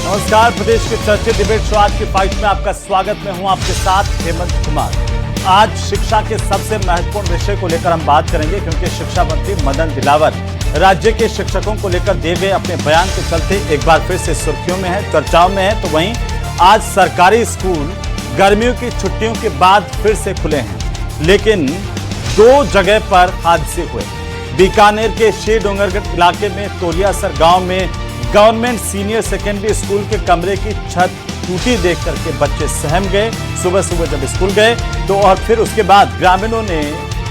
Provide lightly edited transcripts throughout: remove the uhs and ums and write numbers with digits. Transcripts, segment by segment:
नमस्कार, प्रदेश के चर्चित डिबेट शो आज की फाइट में आपका स्वागत। मैं हूं आपके साथ हेमंत कुमार। आज शिक्षा के सबसे महत्वपूर्ण विषय को लेकर हम बात करेंगे, क्योंकि शिक्षा मंत्री मदन दिलावर राज्य के शिक्षकों को लेकर दिए गए अपने बयान के चलते एक बार फिर से सुर्खियों में है, चर्चाओं में है। तो वहीं आज सरकारी स्कूल गर्मियों की छुट्टियों के बाद फिर से खुले हैं, लेकिन दो जगह पर हादसे हुए। बीकानेर के श्री डोंगरगढ़ इलाके में तोलियासर गांव में गवर्नमेंट सीनियर सेकेंडरी स्कूल के कमरे की छत टूटी देख करके बच्चे सहम गए। सुबह सुबह जब स्कूल गए तो और फिर उसके बाद ग्रामीणों ने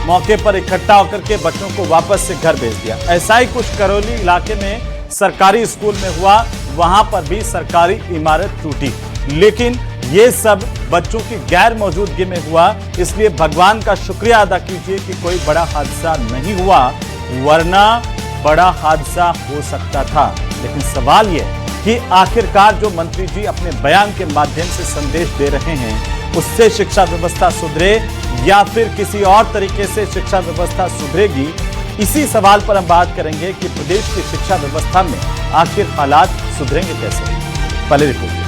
मौके पर इकट्ठा होकर के बच्चों को वापस से घर भेज दिया। ऐसा ही कुछ करौली इलाके में सरकारी स्कूल में हुआ, वहां पर भी सरकारी इमारत टूटी, लेकिन ये सब बच्चों की गैर मौजूदगी में हुआ। इसलिए भगवान का शुक्रिया अदा कीजिए कि कोई बड़ा हादसा नहीं हुआ, वरना बड़ा हादसा हो सकता था। लेकिन सवाल यह कि आखिरकार जो मंत्री जी अपने बयान के माध्यम से संदेश दे रहे हैं, उससे शिक्षा व्यवस्था सुधरे या फिर किसी और तरीके से शिक्षा व्यवस्था सुधरेगी। इसी सवाल पर हम बात करेंगे कि प्रदेश की शिक्षा व्यवस्था में आखिर हालात सुधरेंगे कैसे। पहले रिपोर्ट।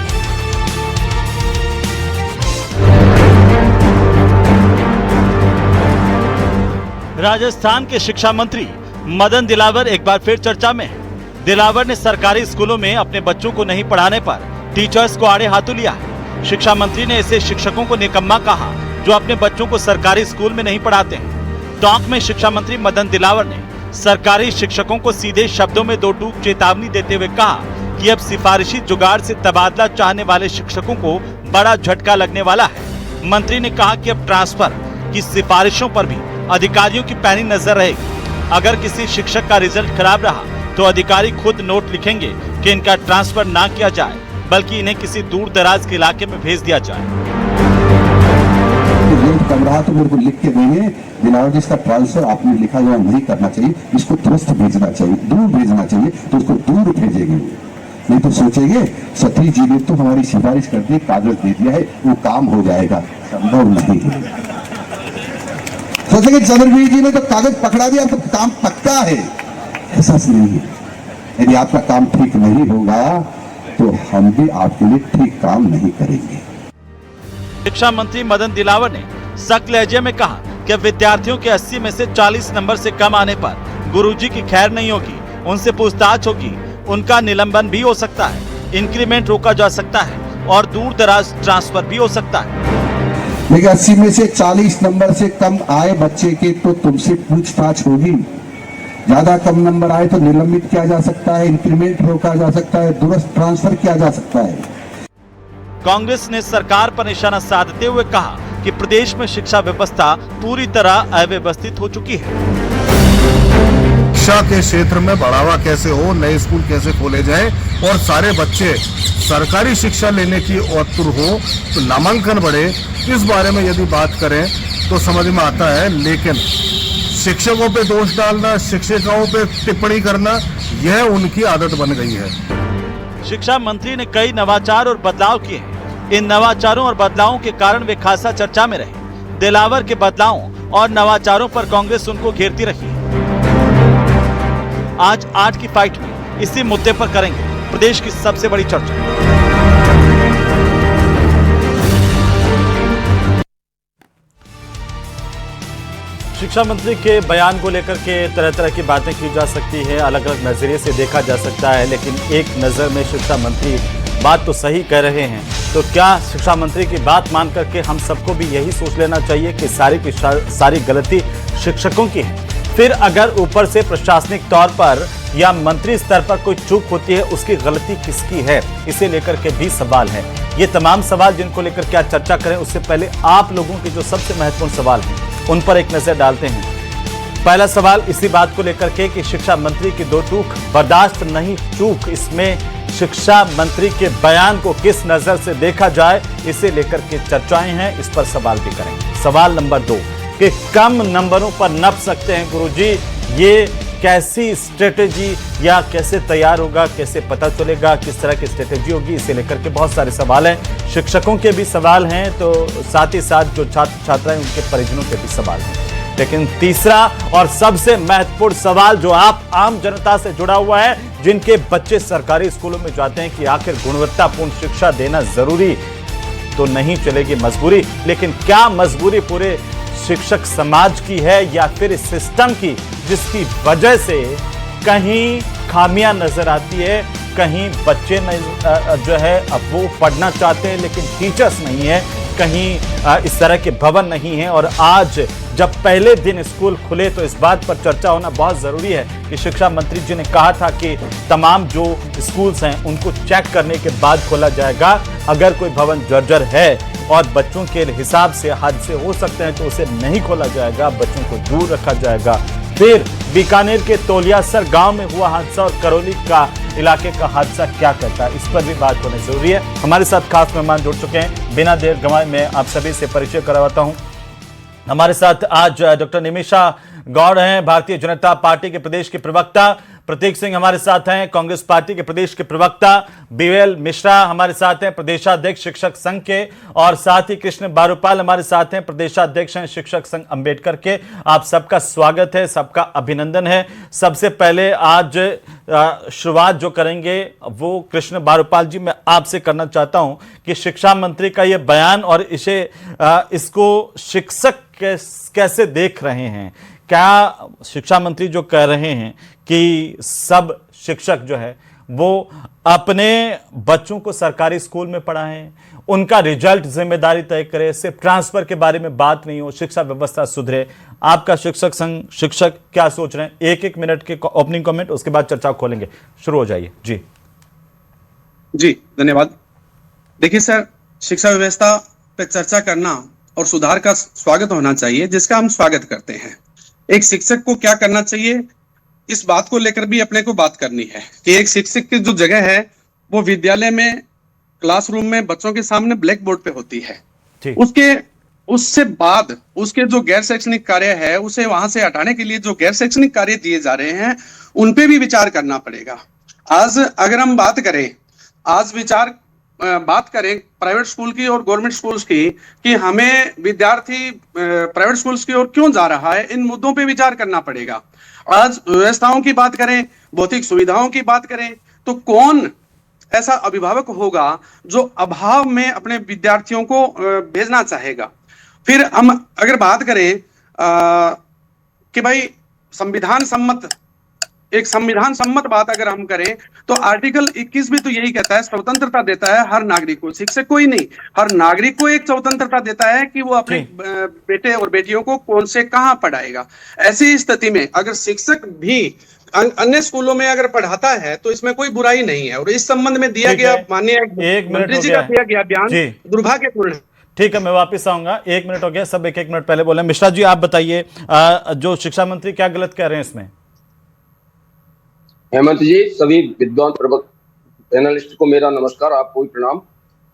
राजस्थान के शिक्षा मंत्री मदन दिलावर एक बार फिर चर्चा में है। दिलावर ने सरकारी स्कूलों में अपने बच्चों को नहीं पढ़ाने पर टीचर्स को आड़े हाथों लिया है। शिक्षा मंत्री ने ऐसे शिक्षकों को निकम्मा कहा जो अपने बच्चों को सरकारी स्कूल में नहीं पढ़ाते हैं। टोंक में शिक्षा मंत्री मदन दिलावर ने सरकारी शिक्षकों को सीधे शब्दों में दो टूक चेतावनी देते हुए कहा कि अब सिफारिशी जुगाड़ से तबादला चाहने वाले शिक्षकों को बड़ा झटका लगने वाला है। मंत्री ने कहा कि अब ट्रांसफर की सिफारिशों पर भी अधिकारियों की पैनी नजर रहेगी। अगर किसी शिक्षक का रिजल्ट खराब रहा तो अधिकारी खुद नोट लिखेंगे कि इनका ट्रांसफर ना किया जाए, बल्कि इन्हें किसी दूर दराज के इलाके में भेज दिया जाए। रिजल्ट कम रहा तो मेरे को लिख के देंगे, दिलावर जी इसका ट्रांसफर आपने लिखा जमा नहीं करना चाहिए, इसको तुरंत भेजना चाहिए, दूर भेजना चाहिए, तो उसको दूर भेजेंगे। नहीं तो सोचेंगे सतीश जी ने तो हमारी सिफारिश कर दी, कागज दे दिया है, वो काम हो जाएगा। संभव नहीं है। सोचेंगे चंद्रवीर जी ने तो कागज पकड़ा दिया तो काम पक्का है। ऐसा नहीं है। यदि आपका काम ठीक नहीं होगा तो हम भी आपके लिए ठीक काम नहीं करेंगे। शिक्षा मंत्री मदन दिलावर ने सख्त लहजे में कहा कि विद्यार्थियों के 80 में से 40 नंबर से कम आने पर गुरुजी की खैर नहीं होगी, उनसे पूछताछ होगी, उनका निलंबन भी हो सकता है, इंक्रीमेंट रोका जा सकता है और दूर दराज ट्रांसफर भी हो सकता है। लेकिन 80 में से 40 नंबर से कम आए बच्चे के तो तुमसे पूछताछ होगी। ज्यादा कम नंबर आए तो निलंबित किया जा सकता है, इंक्रीमेंट रोका जा सकता है, दुरुस्त ट्रांसफर किया जा सकता है। कांग्रेस ने सरकार पर निशाना साधते हुए कहा कि प्रदेश में शिक्षा व्यवस्था पूरी तरह अव्यवस्थित हो चुकी है। शिक्षा के क्षेत्र में बढ़ावा कैसे हो, नए स्कूल कैसे खोले जाए और सारे बच्चे सरकारी शिक्षा लेने की आतुर हो तो नामांकन बढ़े, इस बारे में यदि बात करें तो समझ में आता है। लेकिन शिक्षकों पे दोष डालना, शिक्षिकाओं पे टिप्पणी करना, यह उनकी आदत बन गई है। शिक्षा मंत्री ने कई नवाचार और बदलाव किए हैं। इन नवाचारों और बदलावों के कारण वे खासा चर्चा में रहे। दिलावर के बदलावों और नवाचारों पर कांग्रेस उनको घेरती रही। आज 8 की फाइट में इसी मुद्दे पर करेंगे प्रदेश की सबसे बड़ी चर्चा। शिक्षा मंत्री के बयान को लेकर के तरह तरह की बातें की जा सकती है, अलग अलग नजरिए से देखा जा सकता है, लेकिन एक नज़र में शिक्षा मंत्री बात तो सही कह रहे हैं। तो क्या शिक्षा मंत्री की बात मान करके हम सबको भी यही सोच लेना चाहिए कि सारी की सारी गलती शिक्षकों की है? फिर अगर ऊपर से प्रशासनिक तौर पर या मंत्री स्तर पर कोई चूक होती है, उसकी गलती किसकी है, इसे लेकर के भी सवाल है। ये तमाम सवाल जिनको लेकर क्या चर्चा करें, उससे पहले आप लोगों के जो सबसे महत्वपूर्ण सवाल हैं उन पर एक नजर डालते हैं। पहला सवाल इसी बात को लेकर के कि शिक्षा मंत्री की दो टूक बर्दाश्त नहीं चूक, इसमें शिक्षा मंत्री के बयान को किस नजर से देखा जाए, इसे लेकर के चर्चाएं हैं, इस पर सवाल भी करेंगे। सवाल नंबर 2 कि कम नंबरों पर नप सकते हैं गुरुजी, ये कैसी स्ट्रेटेजी या कैसे तैयार होगा, कैसे पता चलेगा, किस तरह की स्ट्रेटेजी होगी, इसे लेकर के बहुत सारे सवाल हैं। शिक्षकों के भी सवाल हैं, तो साथ ही साथ जो छात्र छात्राएं उनके परिजनों के भी सवाल हैं। लेकिन तीसरा और सबसे महत्वपूर्ण सवाल जो आप आम जनता से जुड़ा हुआ है, जिनके बच्चे सरकारी स्कूलों में जाते हैं, कि आखिर गुणवत्तापूर्ण शिक्षा देना जरूरी तो नहीं चलेगी मजबूरी, लेकिन क्या मजबूरी पूरे शिक्षक समाज की है या फिर इस सिस्टम की, जिसकी वजह से कहीं खामियां नजर आती है, कहीं बच्चे जो है अब वो पढ़ना चाहते हैं लेकिन टीचर्स नहीं है, कहीं इस तरह के भवन नहीं है। और आज जब पहले दिन स्कूल खुले तो इस बात पर चर्चा होना बहुत जरूरी है कि शिक्षा मंत्री जी ने कहा था कि तमाम जो स्कूल्स हैं उनको चेक करने के बाद खोला जाएगा। अगर कोई भवन जर्जर है और बच्चों के हिसाब से हादसे हो सकते हैं तो उसे नहीं खोला जाएगा, बच्चों को दूर रखा जाएगा। फिर बीकानेर के तोलियासर गांव में हुआ हादसा और करौली का इलाके का हादसा क्या कहता है, इस पर भी बात होनी जरूरी है। हमारे साथ खास मेहमान जुड़ चुके हैं, बिना देर गंवाए मैं आप सभी से परिचय करवाता हूं। हमारे साथ आज डॉक्टर निमिषा गौड़ हैं, भारतीय जनता पार्टी के प्रदेश के प्रवक्ता। प्रतीक सिंह हमारे साथ हैं, कांग्रेस पार्टी के प्रदेश के प्रवक्ता। बीएल मिश्रा हमारे साथ हैं, प्रदेशाध्यक्ष शिक्षक संघ के। और साथ ही कृष्ण बारूपाल हमारे साथ हैं, प्रदेशाध्यक्ष हैं शिक्षक संघ अंबेडकर के। आप सबका स्वागत है, सबका अभिनंदन है। सबसे पहले आज शुरुआत जो करेंगे वो कृष्ण बारूपाल जी, मैं आपसे करना चाहता हूं कि शिक्षा मंत्री का ये बयान और इसको शिक्षक कैसे देख रहे हैं। क्या शिक्षा मंत्री जो कह रहे हैं कि सब शिक्षक जो है वो अपने बच्चों को सरकारी स्कूल में पढ़ाएं, उनका रिजल्ट जिम्मेदारी तय करे, सिर्फ ट्रांसफर के बारे में बात नहीं हो, शिक्षा व्यवस्था सुधरे। आपका शिक्षक संघ शिक्षक क्या सोच रहे हैं? एक एक मिनट के ओपनिंग कमेंट, उसके बाद चर्चा खोलेंगे। शुरू हो जाइए जी। धन्यवाद। देखिए सर, शिक्षा व्यवस्था पे चर्चा करना और सुधार का स्वागत होना चाहिए, जिसका हम स्वागत करते हैं। एक शिक्षक को क्या करना चाहिए, इस बात को लेकर भी अपने को बात करनी है कि एक शिक्षक की जो जगह है वो विद्यालय में, क्लासरूम में बच्चों के सामने ब्लैक बोर्ड पे होती है। उससे बाद उसके जो गैर शैक्षणिक कार्य है उसे वहां से हटाने के लिए जो गैर शैक्षणिक कार्य दिए जा रहे हैं उन पे भी विचार करना पड़ेगा। आज अगर हम बात करें प्राइवेट स्कूल की और गवर्नमेंट स्कूल्स की, कि हमें विद्यार्थी प्राइवेट स्कूल्स की ओर क्यों जा रहा है, इन मुद्दों पे विचार करना पड़ेगा। आज व्यवस्थाओं की बात करें, भौतिक सुविधाओं की बात करें, तो कौन ऐसा अभिभावक होगा जो अभाव में अपने विद्यार्थियों को भेजना चाहेगा। फिर हम अगर बात करें कि भाई संविधान सम्मत बात अगर हम करें तो आर्टिकल 21 भी तो यही कहता है, स्वतंत्रता देता है हर नागरिक को, शिक्षक को ही नहीं, हर नागरिक को एक स्वतंत्रता देता है कि वो अपने बेटे और बेटियों को कौन से कहां पढ़ाएगा। ऐसी स्थिति में अगर शिक्षक भी अन्य स्कूलों में अगर पढ़ाता है तो इसमें कोई बुराई नहीं है। और इस संबंध में दिया गया माननीय मंत्री जी का दिया गया बयान दुर्भाग्यपूर्ण है। ठीक है, मैं वापस आऊंगा। 1 मिनट हो गया, सब एक मिनट पहले बोले। मिश्रा जी आप बताइए, जो शिक्षा मंत्री क्या गलत कह रहे हैं इसमें? हेमंत जी, सभी विद्वान पैनलिस्ट को मेरा नमस्कार, आपको भी प्रणाम।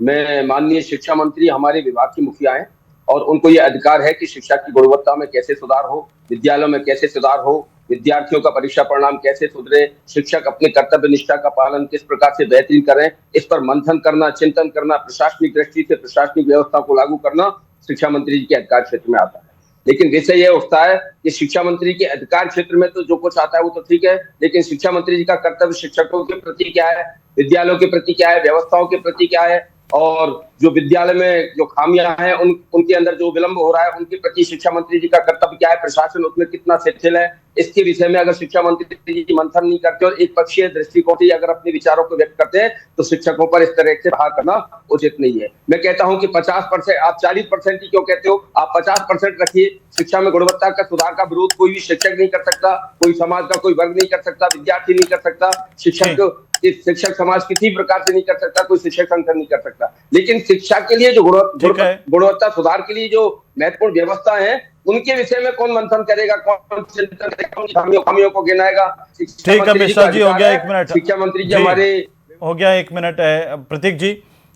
मैं माननीय शिक्षा मंत्री हमारे विभाग की मुखिया हैं और उनको ये अधिकार है कि शिक्षा की गुणवत्ता में कैसे सुधार हो, विद्यालयों में कैसे सुधार हो, विद्यार्थियों का परीक्षा परिणाम कैसे सुधरे, शिक्षक अपने कर्तव्य निष्ठा का पालन किस प्रकार से बेहतरीन करें, इस पर मंथन करना, चिंतन करना, प्रशासनिक दृष्टि से प्रशासनिक व्यवस्था को लागू करना शिक्षा मंत्री जी के अधिकार क्षेत्र में आता है। लेकिन विषय यह उठता है कि शिक्षा मंत्री के अधिकार क्षेत्र में तो जो कुछ आता है वो तो ठीक है, लेकिन शिक्षा मंत्री जी का कर्तव्य शिक्षकों के प्रति क्या है, विद्यालयों के प्रति क्या है, व्यवस्थाओं के प्रति क्या है, और जो विद्यालय में जो खामियां हैं उनके अंदर जो विलंब हो रहा है उनके प्रति शिक्षा मंत्री जी का कर्तव्य क्या है, प्रशासन उसमें कितना शिथिल है, इसके विषय में अगर शिक्षा मंत्री जी मंथन नहीं करते और एक पक्षीय दृष्टिकोण से अगर अपने विचारों को व्यक्त करते हैं तो शिक्षकों पर इस तरह से प्रहार करना उचित नहीं है। मैं कहता हूं कि 50%, आप 40% ही क्यों कहते हो, आप 50% रखिए। शिक्षा में गुणवत्ता का सुधार का विरोध कोई भी शिक्षक नहीं कर सकता, कोई समाज का कोई वर्ग नहीं कर सकता, विद्यार्थी नहीं कर सकता, शिक्षक समाज किसी प्रकार से नहीं कर सकता, कोई शिक्षक संगठन नहीं कर सकता। लेकिन शिक्षा के लिए जो गुणवत्ता सुधार के लिए जो महत्वपूर्ण व्यवस्था है उनके विषय में कौन मंथन करेगा, कौन चिंतन करेगा, कौन खामियों को गिनाएगा। ठीक है मिश्रा जी, हो गया 1 मिनट। शिक्षा मंत्री जी हमारे हो गया 1 मिनट। प्रतीक जी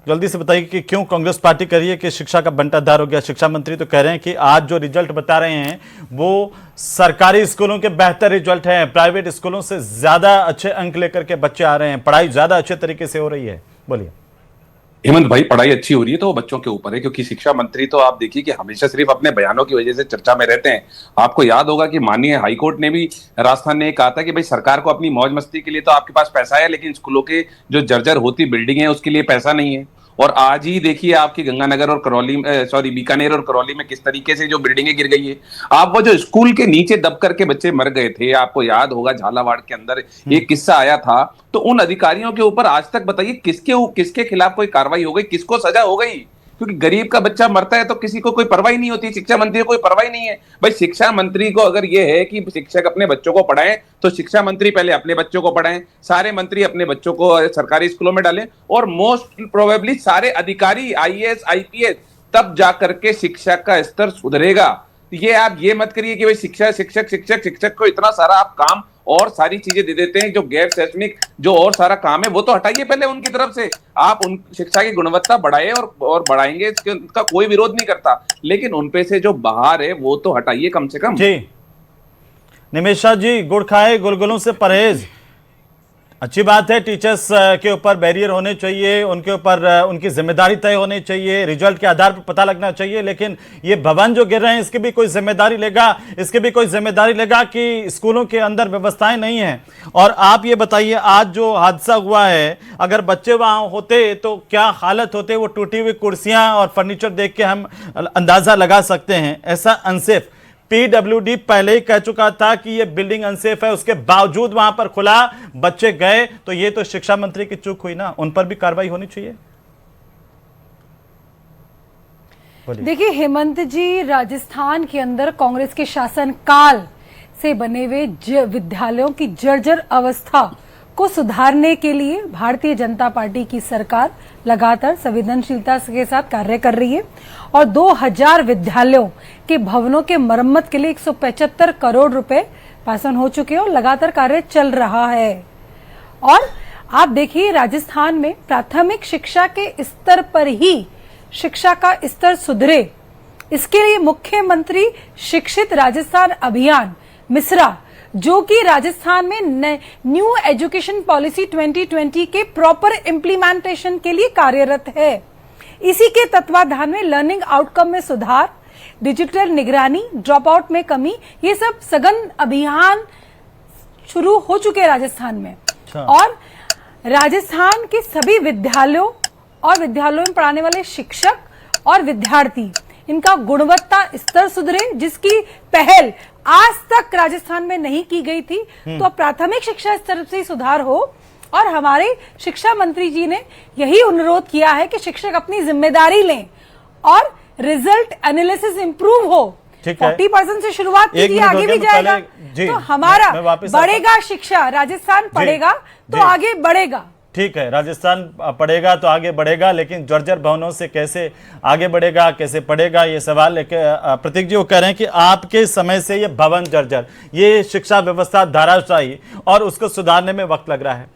जल्दी से बताइए कि क्यों कांग्रेस पार्टी कह रही है कि शिक्षा का बंटाधार हो गया। शिक्षा मंत्री तो कह रहे हैं कि आज जो रिजल्ट बता रहे हैं वो सरकारी स्कूलों के बेहतर रिजल्ट हैं, प्राइवेट स्कूलों से ज्यादा अच्छे अंक लेकर के बच्चे आ रहे हैं, पढ़ाई ज्यादा अच्छे तरीके से हो रही है। बोलिए। हेमंत भाई, पढ़ाई अच्छी हो रही है तो वो बच्चों के ऊपर है, क्योंकि शिक्षा मंत्री तो आप देखिए कि हमेशा सिर्फ अपने बयानों की वजह से चर्चा में रहते हैं। आपको याद होगा कि माननीय हाईकोर्ट ने भी राजस्थान ने कहा था कि भाई सरकार को अपनी मौज मस्ती के लिए तो आपके पास पैसा है, लेकिन स्कूलों के जो जर्जर होती बिल्डिंग है उसके लिए पैसा नहीं है। और आज ही देखिए आपकी गंगानगर और करौली, बीकानेर और करौली में किस तरीके से जो बिल्डिंगें गिर गई है। आप वो जो स्कूल के नीचे दब करके बच्चे मर गए थे, आपको याद होगा झालावाड़ के अंदर एक किस्सा आया था। तो उन अधिकारियों के ऊपर आज तक बताइए किसके खिलाफ कोई कार्रवाई हो गई, किसको सजा हो गई? क्योंकि गरीब का बच्चा मरता है तो किसी को कोई परवाही नहीं होती, शिक्षा मंत्री को कोई परवाही नहीं है। भाई शिक्षा मंत्री को अगर ये है कि शिक्षक अपने बच्चों को पढ़ाएं तो शिक्षा मंत्री पहले अपने बच्चों को पढ़ाएं, सारे मंत्री अपने बच्चों को सरकारी स्कूलों में डालें, और मोस्ट प्रोबेबली सारे अधिकारी आईएएस आईपीएस, तब जाकर के शिक्षा का स्तर सुधरेगा। ये आप ये मत करिए कि भाई शिक्षक को इतना सारा आप काम और सारी चीजें दे देते हैं, जो गैर शैक्षणिक जो और सारा काम है वो तो हटाइए पहले उनकी तरफ से। आप उन शिक्षा की गुणवत्ता बढ़ाए और बढ़ाएंगे, इसका कोई विरोध नहीं करता, लेकिन उनपे से जो बाहर है वो तो हटाइए कम से कम। जी निमिषा जी, गुड़ खाए गुलगुलों से परहेज, अच्छी बात है। टीचर्स के ऊपर बैरियर होने चाहिए, उनके ऊपर उनकी जिम्मेदारी तय होनी चाहिए, रिजल्ट के आधार पर पता लगना चाहिए, लेकिन ये भवन जो गिर रहे हैं इसकी भी कोई जिम्मेदारी लेगा कि स्कूलों के अंदर व्यवस्थाएं नहीं हैं। और आप ये बताइए, आज जो हादसा हुआ है, अगर बच्चे वहां होते तो क्या हालत होते? वो टूटी हुई कुर्सियां और फर्नीचर देख के हम अंदाजा लगा सकते हैं। ऐसा अनसेफ पीडब्ल्यूडी पहले ही कह चुका था कि यह बिल्डिंग अनसेफ है, उसके बावजूद वहां पर खुला, बच्चे गए, तो ये तो शिक्षा मंत्री की चूक हुई ना, उन पर भी कार्रवाई होनी चाहिए। देखिए हेमंत जी, राजस्थान के अंदर कांग्रेस के शासन काल से बने हुए विद्यालयों की जर्जर अवस्था को सुधारने के लिए भारतीय जनता पार्टी की सरकार लगातार संवेदनशीलता के साथ कार्य कर रही है और 2000 विद्यालयों के भवनों के मरम्मत के लिए 175 करोड़ रुपए पास ऑन हो चुके हैं और लगातार कार्य चल रहा है। और आप देखिए, राजस्थान में प्राथमिक शिक्षा के स्तर पर ही शिक्षा का स्तर सुधरे, इसके लिए मुख्यमंत्री शिक्षित राजस्थान अभियान मिश्रा, जो कि राजस्थान में न्यू एजुकेशन पॉलिसी 2020 के प्रॉपर इम्प्लीमेंटेशन के लिए कार्यरत है। इसी के तत्वाधान में लर्निंग आउटकम में सुधार, डिजिटल निगरानी, ड्रॉप आउट में कमी, ये सब सघन अभियान शुरू हो चुके हैं राजस्थान में। और राजस्थान के सभी विद्यालयों और विद्यालयों में पढ़ाने वाले शिक्षक और विद्यार्थी, इनका गुणवत्ता स्तर सुधरे, जिसकी पहल आज तक राजस्थान में नहीं की गई थी। तो प्राथमिक शिक्षा स्तर से सुधार हो, और हमारे शिक्षा मंत्री जी ने यही अनुरोध किया है कि शिक्षक अपनी जिम्मेदारी लें और रिजल्ट एनालिसिस इंप्रूव हो। 40% से शुरुआत की, आगे भी जाएगा तो हमारा बढ़ेगा शिक्षा, राजस्थान पढ़ेगा तो आगे बढ़ेगा। ठीक है, राजस्थान पढ़ेगा तो आगे बढ़ेगा, लेकिन जर्जर भवनों से कैसे आगे बढ़ेगा, कैसे पढ़ेगा, ये सवाल लेके प्रतीक जी वो कह रहे हैं कि आपके समय से ये भवन जर्जर, ये शिक्षा व्यवस्था धाराशाही और उसको सुधारने में वक्त लग रहा है।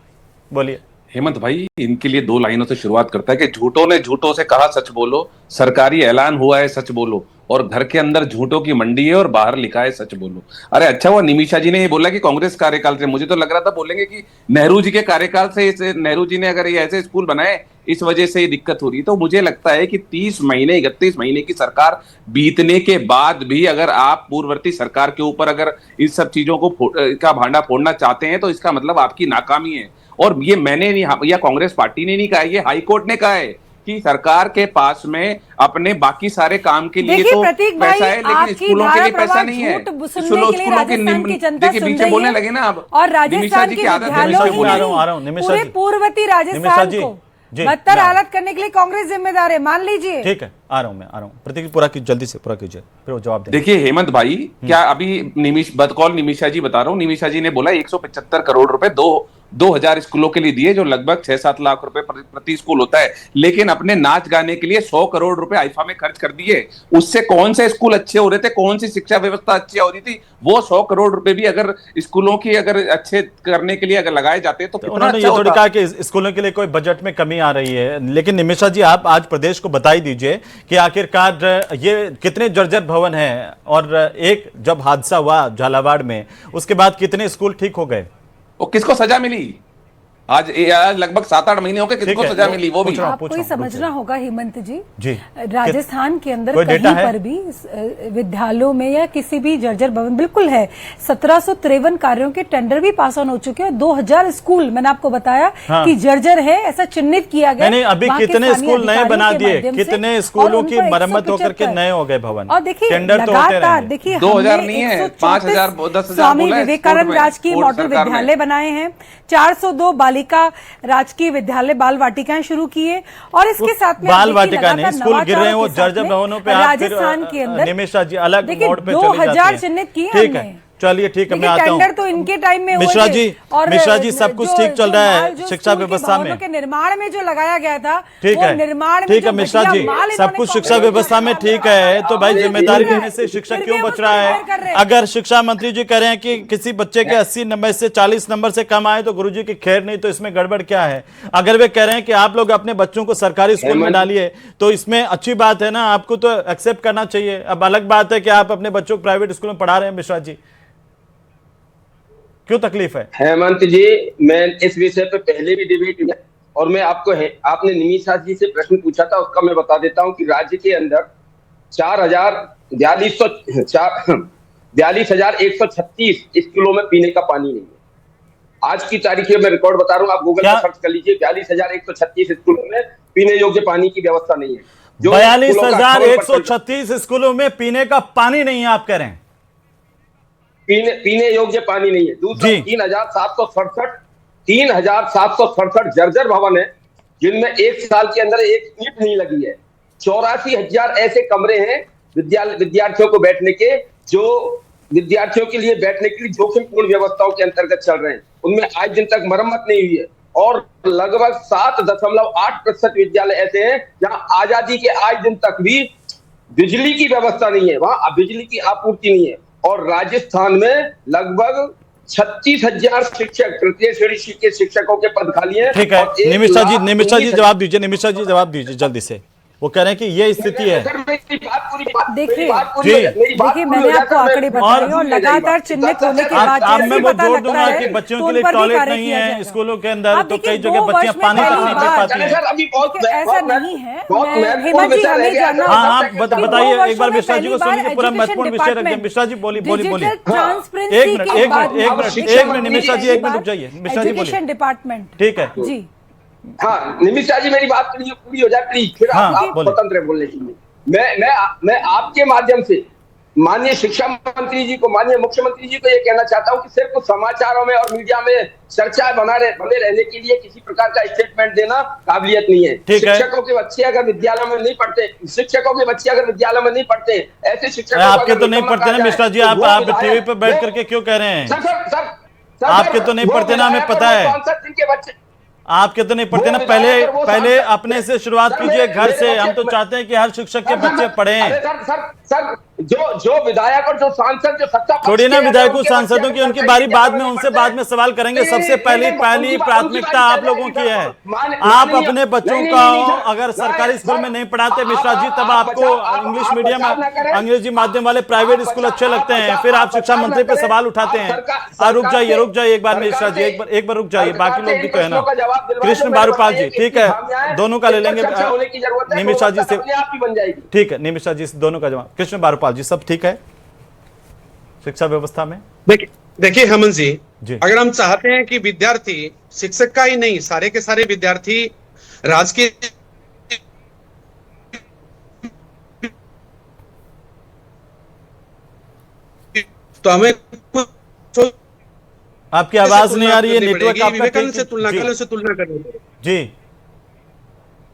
बोलिए हेमंत भाई, इनके लिए 2 लाइनों से शुरुआत करता है कि झूठों ने झूठों से कहा सच बोलो, सरकारी ऐलान हुआ है सच बोलो, और घर के अंदर झूठों की मंडी है और बाहर लिखा है सच बोलो। अरे अच्छा हुआ निमिषा जी ने ये बोला कि कांग्रेस कार्यकाल से, मुझे तो लग रहा था बोलेंगे कि नेहरू जी के कार्यकाल से, नेहरू जी ने अगर ये ऐसे स्कूल बनाए इस वजह से ये दिक्कत हो रही। तो मुझे लगता है कि 30 महीने 31 महीने की सरकार बीतने के बाद भी अगर आप पूर्ववर्ती सरकार के ऊपर अगर इन सब चीजों को का भांडा फोड़ना चाहते हैं तो इसका मतलब आपकी नाकामी है। और ये मैंने नहीं, या कांग्रेस पार्टी ने नहीं कहा, ये हाईकोर्ट ने कहा है कि सरकार के पास में अपने बाकी सारे काम के लिए तो पैसा है, लेकिन स्कूलों के लिए पैसा नहीं है। स्कूलों के पीछे बोलने लगे ना आप, और राजस्थान की आदत है पूर्ववर्ती राजस्थान को बदतर हालत करने के लिए कांग्रेस जिम्मेदार है, मान लीजिए। ठीक है, आ रहा हूं। प्रतीक पूरा जल्दी से पूरा कीजिए, फिर जवाब दें। देखिए हेमंत भाई, क्या अभी निमिषा जी बता रहा हूं, निमिषा जी ने बोला 175 करोड़ रुपए 2000 स्कूलों के लिए दिए, जो लगभग 6-7 लाख रुपए प्रति स्कूल होता है, लेकिन अपने नाच गाने के लिए 100 करोड़ रुपए आईफा में खर्च कर दिए। उससे कौन से स्कूल अच्छे हो रहे थे, कौन सी शिक्षा व्यवस्था अच्छी हो रही थी? वो 100 करोड़ रुपए भी अगर स्कूलों की अगर अच्छे करने के लिए अगर लगाए जाते तो कितना अच्छा होता। कहा कि स्कूलों के लिए कोई बजट में कमी आ रही है, लेकिन निमिषा जी आप आज प्रदेश को बता ही दीजिए कि आखिरकार ये कितने जर्जर भवन हैं, और एक जब हादसा हुआ झालावाड़ में उसके बाद कितने स्कूल ठीक हो गए? और किसको सजा मिली? आज लगभग 7-8 महीने हो गए, किसको ठीक है, सजा मिली वो भी। आपको ही समझना होगा हेमंत जी, जी राजस्थान के अंदर कोई डेटा कहीं है? पर भी विद्यालयों में या किसी भी जर्जर भवन बिल्कुल है, 1753 कार्यों के टेंडर भी पास ऑन हो चुके हैं। 2000 स्कूल मैंने आपको बताया हाँ। कि जर्जर है, ऐसा चिन्हित किया गया। नहीं, अभी वहाँ के कितने स्थानीय स्कूल नए अधिकारियों बना के दिए, माध्यम से, कितने और स्कूलों उन की पर मरम्मत होकर के 175 नए हो गए भवन। और देखिए टेंडर तो होते लगातार रहेंगे। देखिए 2000 हमने नहीं है, 134 10,000 स्वामी बोला है विवेकानंद स्पोर्ट में, राजकीय स्पोर्ट मॉडल सरकार में। विद्यालय बनाए हैं, 402 बालिका राजकीय विद्यालय बाल वाटिकाएं शुरू किए, और इसके साथ में बाल देखिए वाटिका नहीं, लगातार स्कूल गिर रहे हैं वो नवाचारों के जर्जर साथ में भवनों पे आप फिर राजस्थान के अंदर निमिषा जी अलग देखिए मोड पे 2000 चली जाती चिन्हित किए हैं। ठीक हमने। है, चलिए ठीक है, मैं देखिए, आता हूँ। टेंडर तो इनके टाइम में हुए मिश्रा थे, जी, और मिश्रा जी सब कुछ ठीक चल रहा है जो शिक्षा स्कूल के व्यवस्था में। भवनों के निर्माण में जो लगाया गया था, ठीक वो है, निर्माण में ठीक जो है मिश्रा घटिया जी, माल सब इन्होंने कुछ शिक्षा कांग्रेस व्यवस्था में सरकार ठीक है, तो भाई फिर जिम्मेदारी भी लेने से शिक्षक फिर क्यों भी बच उसको रहा रिपेयर कर रहे है? हैं। अगर शिक्षा मंत्री जी कह रहे हैं कि किसी बच्चे के 80 नंबर से 40 नंबर से कम आए तो गुरुजी की खैर नहीं, तो इसमें गड़बड़ क्या है? अगर वे कह रहे हैं कि आप लोग अपने बच्चों को सरकारी स्कूल में डालिए तो इसमें अच्छी बात है ना, आपको तो एक्सेप्ट करना चाहिए। अब अलग बात है कि आप अपने बच्चों को प्राइवेट स्कूल में पढ़ा रहे हैं। मिश्रा जी क्यों तकलीफ है? हेमंत जी, मैं इस विषय पे पहले भी डिबेट हुआ और मैं आपको आपने निमिषा जी से प्रश्न पूछा था, उसका मैं बता देता हूं कि राज्य के अंदर 42,136 स्कूलों में पीने का पानी नहीं है। आज की तारीख में मैं रिकॉर्ड बता रहा हूं, आप गूगल पर सर्च कर लीजिए, 42,136 स्कूलों में पीने योग्य पानी की व्यवस्था नहीं है। 42,136 स्कूलों में पीने का पानी नहीं है, आप कह रहे हैं? पीने योग्य पानी नहीं है। दूसरा 3,767 जर्जर भवन है जिनमें एक साल के अंदर एक ईंट नहीं लगी है। 84,000 ऐसे कमरे हैं विद्यार्थियों को बैठने के, जो विद्यार्थियों के लिए बैठने के लिए जोखिमपूर्ण व्यवस्थाओं के अंतर्गत चल रहे हैं, उनमें आज दिन तक मरम्मत नहीं हुई है। और लगभग 7.8% विद्यालय ऐसे हैं जहां आजादी के आज दिन तक भी बिजली की व्यवस्था नहीं है, वहां बिजली की आपूर्ति नहीं है। और राजस्थान में लगभग 36,000 शिक्षक, तृतीय श्रेणी के शिक्षकों के पद खाली हैं। ठीक है, निमिषा जी जवाब दीजिए, निमिषा जी जवाब दीजिए जल्दी से। वो कह रहे हैं कि ये स्थिति है। देखिए मैंने आपको आंकड़े बताए और लगातार चिन्हित होने के बाद अब मैं वो पता जोड़ लगता दूंगा है कि बच्चों तो के लिए उन पर भी टॉयलेट कार्य नहीं किया है जाएगा। स्कूलों के अंदर, अब तो देखिए, कई जगह 2 बच्चियां वर्ष में पानी तक नहीं पहली पी बार पाती हैं। ऐसा नहीं है। हेमंत जी हमें जानना हाँ हाँ होगा कि बताइए, 2 एक बार वर्षों मिश्रा जी को में पहली सुनिए, पूरा बार महत्वपूर्ण विषय रख दिया। मिश्रा जी बोलिए बोलिए बोलिए। ट्रांसपेरेंसी एक मिनट निमिषा जी, एक मिनट रुक चाहिए जाइए। मिश्रा जी बोलिए। एजुकेशन डिपार्टमेंट, ठीक है जी हाँ, निमिषा जी मेरी बात पूरी हो जाए प्लीज, फिर हाँ, आप बोलिए। स्वतंत्र है बोलने के लिए। मैं आपके माध्यम से माननीय शिक्षा मंत्री जी को, माननीय मुख्यमंत्री जी को ये कहना चाहता हूं कि सिर्फ समाचारों में और मीडिया में चर्चाएं बने रहने के लिए किसी प्रकार का स्टेटमेंट देना काबिलियत नहीं है। शिक्षकों के बच्चे अगर विद्यालय में नहीं पढ़ते, ऐसे शिक्षकों आपके तो नहीं पढ़ते ना मिश्रा जी, आप टीवी पे बैठ करके क्यों कह रहे हैं? आपके तो नहीं पढ़ते ना, हमें पता है आपके तो नहीं पढ़ते ना। पहले अपने से शुरुआत कीजिए, घर से। हम तो चाहते हैं कि हर शिक्षक के बच्चे पढ़ें। सर जो विधायक और जो सांसद जो सत्ता छोड़िए ना विधायकों सांसदों की, उनकी बारी बाद में, उनसे बाद में सवाल करेंगे। सबसे पहली प्राथमिकता आप लोगों की है। आप अपने बच्चों का अगर सरकारी स्कूल में नहीं पढ़ाते मिश्रा जी, तब आपको इंग्लिश मीडियम, अंग्रेजी माध्यम वाले प्राइवेट स्कूल अच्छे लगते हैं, फिर आप शिक्षा मंत्री पे सवाल उठाते हैं। रुक जाइए एक बार मिश्रा जी, एक बार रुक जाइए, बाकी लोग भी तो है ना। कृष्ण बारूपाल जी, ठीक है, दोनों का ले लेंगे निमिषा जी से। ठीक है, निमिषा जी से दोनों का जवाब। कृष्ण बारूपाल जी, सब ठीक है शिक्षा व्यवस्था में? देखिए हेमंत जी, अगर हम चाहते हैं कि विद्यार्थी, शिक्षक का ही नहीं, सारे के सारे विद्यार्थी राजकीय, तो हमें आपकी आवाज नहीं आ रही है, नेटवर्क आपका विवेकानंद से तुलना करनी पड़ेगी जी,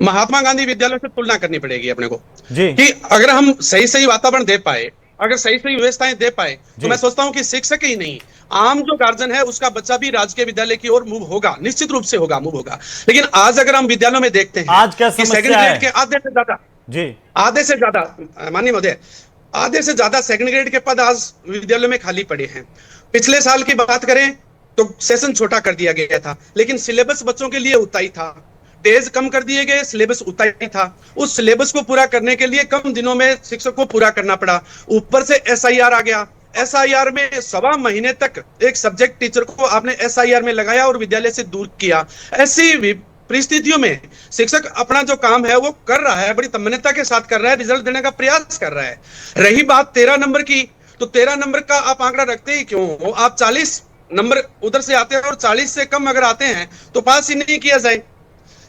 महात्मा गांधी विद्यालय से तुलना करनी पड़ेगी अपने को जी, कि अगर हम सही वातावरण दे पाए, अगर सही व्यवस्थाएं दे पाए, तो मैं सोचता हूं कि शिक्षक ही नहीं, आम जो गार्जियन है उसका बच्चा भी राजकीय विद्यालय की ओर मूव होगा, निश्चित रूप से मूव होगा। लेकिन आज अगर हम विद्यालयों में देखते हैं, आज क्या सेकंड ग्रेड के आधे से ज्यादा माननीय महोदय, आधे से ज्यादा सेकंड ग्रेड के पद आज विद्यालयों में खाली पड़े हैं। पिछले साल की बात करें तो सेशन छोटा कर दिया गया था, लेकिन सिलेबस बच्चों के लिए उतना ही था, डेज कम कर दिए गए, सिलेबस उतना ही था। उस सिलेबस को पूरा करने के लिए कम दिनों में शिक्षक को पूरा करना पड़ा। ऊपर से SIR आ गया, SIR में 1.25 महीने तक एक सब्जेक्ट टीचर को आपने SIR में लगाया और विद्यालय से दूर किया। ऐसी परिस्थितियों में शिक्षक अपना जो काम है वो कर रहा है, बड़ी तन्मयता के साथ कर रहा है, रिजल्ट देने का प्रयास कर रहा है। रही बात 13 नंबर की, तो 13 नंबर का आप आंकड़ा रखते ही क्यों हो? आप 40 नंबर उधर से आते हैं और 40 से कम अगर आते हैं तो पास ही नहीं किया जाए।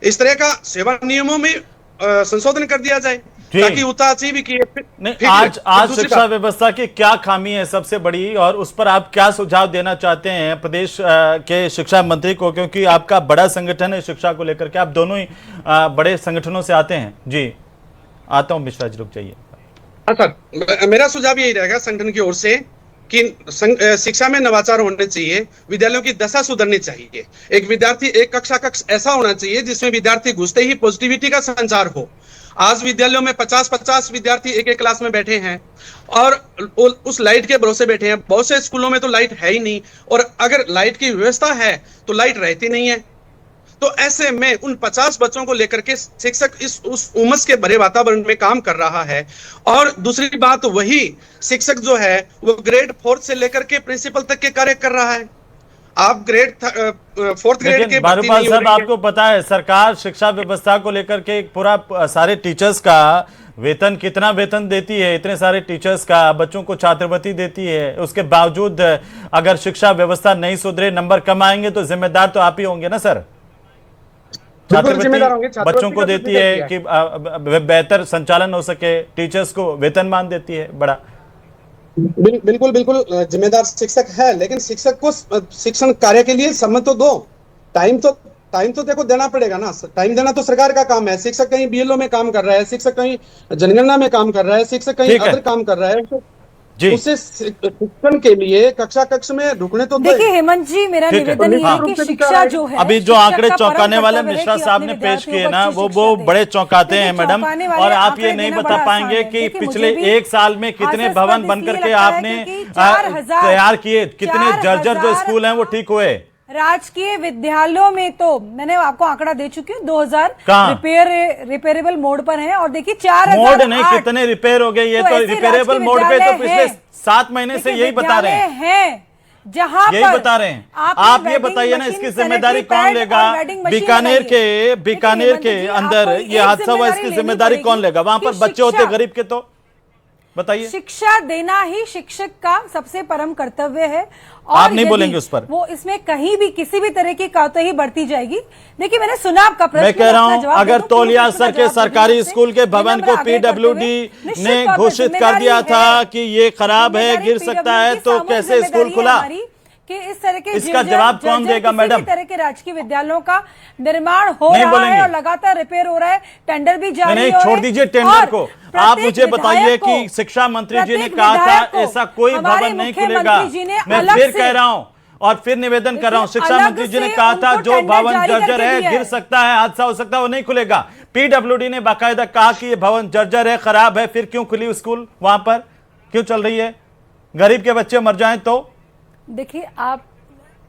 इस तरह का सेवा नियमों में संशोधन कर दिया जाए ताकि उताची भी किए। नहीं, आज शिक्षा व्यवस्था की क्या खामी है सबसे बड़ी, और उस पर आप क्या सुझाव देना चाहते हैं प्रदेश के शिक्षा मंत्री को, क्योंकि आपका बड़ा संगठन है शिक्षा को लेकर के, आप दोनों ही बड़े संगठनों से आते हैं। जी आता हूं मिश्रा जी, रुक जाइए। सर, मेरा सुझाव यही रहेगा संगठन की ओर से कि शिक्षा में नवाचार होने चाहिए, विद्यालयों की दशा सुधरनी चाहिए। एक विद्यार्थी एक कक्ष ऐसा होना चाहिए जिसमें विद्यार्थी घुसते ही पॉजिटिविटी का संचार हो। आज विद्यालयों में 50-50 विद्यार्थी एक क्लास में बैठे हैं और उस लाइट के भरोसे बैठे हैं। बहुत से स्कूलों में तो लाइट है ही नहीं, और अगर लाइट की व्यवस्था है तो लाइट रहती नहीं है। तो ऐसे में उन 50 बच्चों को लेकर के शिक्षक उस उमस के भरे वातावरण में काम कर रहा है। और दूसरी बात, वही शिक्षक जो है वो ग्रेड 4 से लेकर के प्रिंसिपल तक के कार्य कर रहा है। आप ग्रेड 4th ग्रेड के बारूपाल साहब, आपको पता है सरकार शिक्षा व्यवस्था को लेकर के एक पूरा सारे टीचर्स का वेतन, कितना वेतन देती है, इतने सारे टीचर्स का, बच्चों को छात्रवृत्ति देती है, उसके बावजूद अगर शिक्षा व्यवस्था नहीं सुधरे, नंबर कम आएंगे तो जिम्मेदार तो आप ही होंगे ना सर। छात्रवृत्ति बच्चों को देती है कि बेहतर संचालन हो सके, टीचर्स को वेतनमान देती है बड़ा। बिल्कुल जिम्मेदार शिक्षक है, लेकिन शिक्षक को शिक्षण कार्य के लिए समय तो दो। टाइम तो देखो देना पड़ेगा ना। टाइम देना तो सरकार का काम है। शिक्षक कहीं BLO में काम कर रहा है, शिक्षक कहीं जनगणना में काम कर रहा है, शिक्षक कहीं अदर काम कर रहा है। उसे शिक्षण के लिए कक्ष में रुकने तो देखिए हेमंत जी, मेरा निवेदन ये है कि शिक्षा जो है, अभी जो आंकड़े चौंकाने वाले मिश्रा साहब ने पेश किए ना, वो बड़े चौंकाते हैं मैडम। और आप ये नहीं बता पाएंगे कि पिछले 1 साल में कितने भवन बनकर के आपने तैयार किए, कितने जर्जर जो स्कूल हैं वो ठीक हुए। राजकीय विद्यालयों में तो मैंने आपको आंकड़ा दे चुकी हूँ, 2000 रिपेयरेबल मोड पर है। और देखिए 4000 मोड नहीं, कितने रिपेयर हो गए, ये तो रिपेयरेबल मोड पे तो पिछले 7 महीने से यही बता रहे हैं, जहां यही बता रहे हैं। आप ये बताइए ना, इसकी जिम्मेदारी कौन लेगा? बीकानेर के अंदर ये हादसा हुआ, इसकी जिम्मेदारी कौन लेगा? वहां पर बच्चे होते गरीब के, तो बताइए। शिक्षा देना ही शिक्षक का सबसे परम कर्तव्य है, और आप नहीं बोलेंगे उस पर? वो इसमें कहीं भी किसी भी तरह की कोताही बढ़ती जाएगी। देखिए मैंने सुना आपका प्रश्न, मैं कह रहा हूं अगर तौलिया सर के सरकारी स्कूल के भवन को PWD ने घोषित कर दिया था कि ये खराब है, गिर सकता है, तो कैसे स्कूल खुला? कि इस तरह के इसका जवाब कौन देगा मैडम? इस तरह के राजकीय विद्यालयों का निर्माण हो रहा है और लगातार रिपेयर हो रहा है, टेंडर भी जारी नहीं, छोड़ दीजिए टेंडर को। आप मुझे बताइए कि शिक्षा मंत्री जी ने कहा था ऐसा कोई भवन नहीं खुलेगा। मैं फिर कह रहा हूं और फिर निवेदन कर रहा हूं, शिक्षा मंत्री जी ने कहा था जो भवन जर्जर है, गिर सकता है, हादसा हो सकता है, वो नहीं खुलेगा। PWD ने बाकायदा कहा कि ये भवन जर्जर है, खराब है, फिर क्यों खुली स्कूल? वहां पर क्यों चल रही है? गरीब के बच्चे मर जाएं तो? देखिए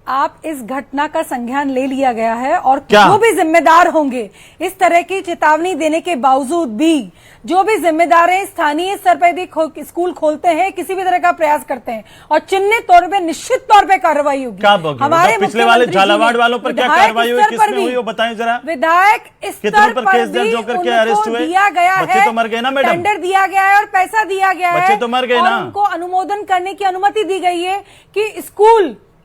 आप इस घटना का संज्ञान ले लिया गया है, और जो भी जिम्मेदार होंगे इस तरह की चेतावनी देने के बावजूद भी, जो भी जिम्मेदार हैं स्थानीय स्तर पर यदि स्कूल खोलते हैं, किसी भी तरह का प्रयास करते हैं, और चिन्हित तौर पे निश्चित तौर पे कार्रवाई होगी। हमारे पिछले वाले झालावाड़ वालों पर क्या कार्रवाई हुई, किसमें हुई वो बताएं जरा। विधायक स्तर पर केस दर्ज होकर के अरेस्ट हुए, दिया गया है, बच्चे तो मर गए ना मैडम, टेंडर दिया गया है और पैसा दिया गया है, बच्चे तो मर गए ना, उनको अनुमोदन करने की अनुमति दी गई है कि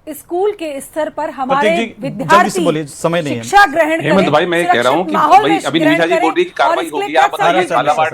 स्कूल के स्तर पर हमारे विद्यार्थी समय नहीं शिक्षा ग्रहण करें। हेमंत भाई मैं कह रहा हूँ कि भाई अभी निशा जी बोल रही की कार्रवाई होगी, आप बताइए झालावाड़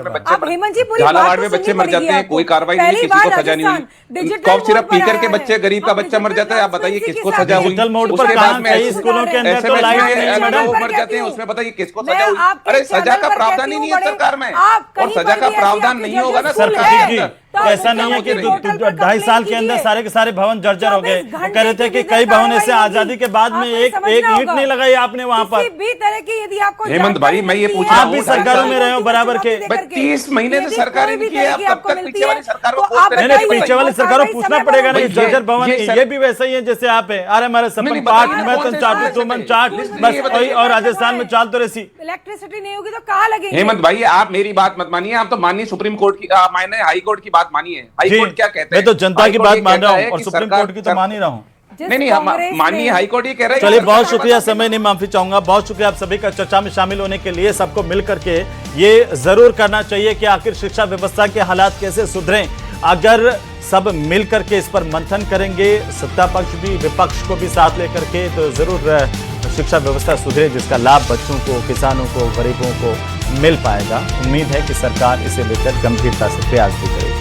में बच्चे मर जाते हैं, कोई कार्रवाई नहीं, किसी को सजा नहीं हुई। कॉफ सिर्फ पीकर के बच्चे, गरीब का बच्चा मर जाता है, आप बताइए किसको सजा हुई? उसके बाद में स्कूलों के अंदर तो लाइट मर जाते हैं, उसमें बताइए किसको सजा हुई? अरे सजा का प्रावधान ही नहीं है सरकार में, और सजा का प्रावधान नहीं होगा ना सरकार के अंदर। ऐसा नहीं है कि 2.5 साल के अंदर सारे के सारे भवन जर्जर हो गए। कह रहे थे कि कई भवन ऐसे आजादी के बाद में एक ईंट नहीं लगाई आपने वहां पर। हेमंत भाई मैं ये पूछ रहा हूँ, आप भी सरकारों में रहे हो बराबर के। 30 महीने से सरकारें नहीं की, आप कब तक पीछे वाली सरकार को? पीछे वाली सरकारों पूछना पड़ेगा नहीं, जर्जर भवन ये भी वैसा ही है जैसे आप है। अरे हमारे सपन पाठ मैं तो चाटू तुमन चाट बस वही, और राजस्थान में चाल तो रही इलेक्ट्रिसिटी नहीं होगी तो कहाँ लगेगी? हेमंत भाई आप मेरी बात मत मानिए, आप तो माननीय सुप्रीम कोर्ट की, माननीय हाई कोर्ट की बात बात मानिए, हाई जी, कोर्ट क्या कहते हैं? मैं तो जनता की हाई कोर्ट बात ये मान रहा कहता हूँ है और कि सुप्रीम सरकार- कोर्ट की तो मान ही रहा हूँ। जिस नहीं कांग्रेस माननीय ने- हाई कोर्ट ये कह रहा है कि चलिए, सरकार बहुत का शुक्रिया, मतलब समय नहीं माफी चाहूंगा। बहुत शुक्रिया आप सभी का चर्चा में शामिल होने के लिए। सबको मिल करके ये जरूर करना चाहिए कि आखिर शिक्षा व्यवस्था के हालात कैसे सुधरें। अगर सब मिल करके इस पर मंथन करेंगे, सत्ता पक्ष भी विपक्ष को भी साथ लेकर के, तो जरूर शिक्षा व्यवस्था सुधरे, जिसका लाभ बच्चों को, किसानों को, गरीबों को मिल पाएगा। उम्मीद है कि सरकार इसे लेकर गंभीरता से प्रयास भी करेगी।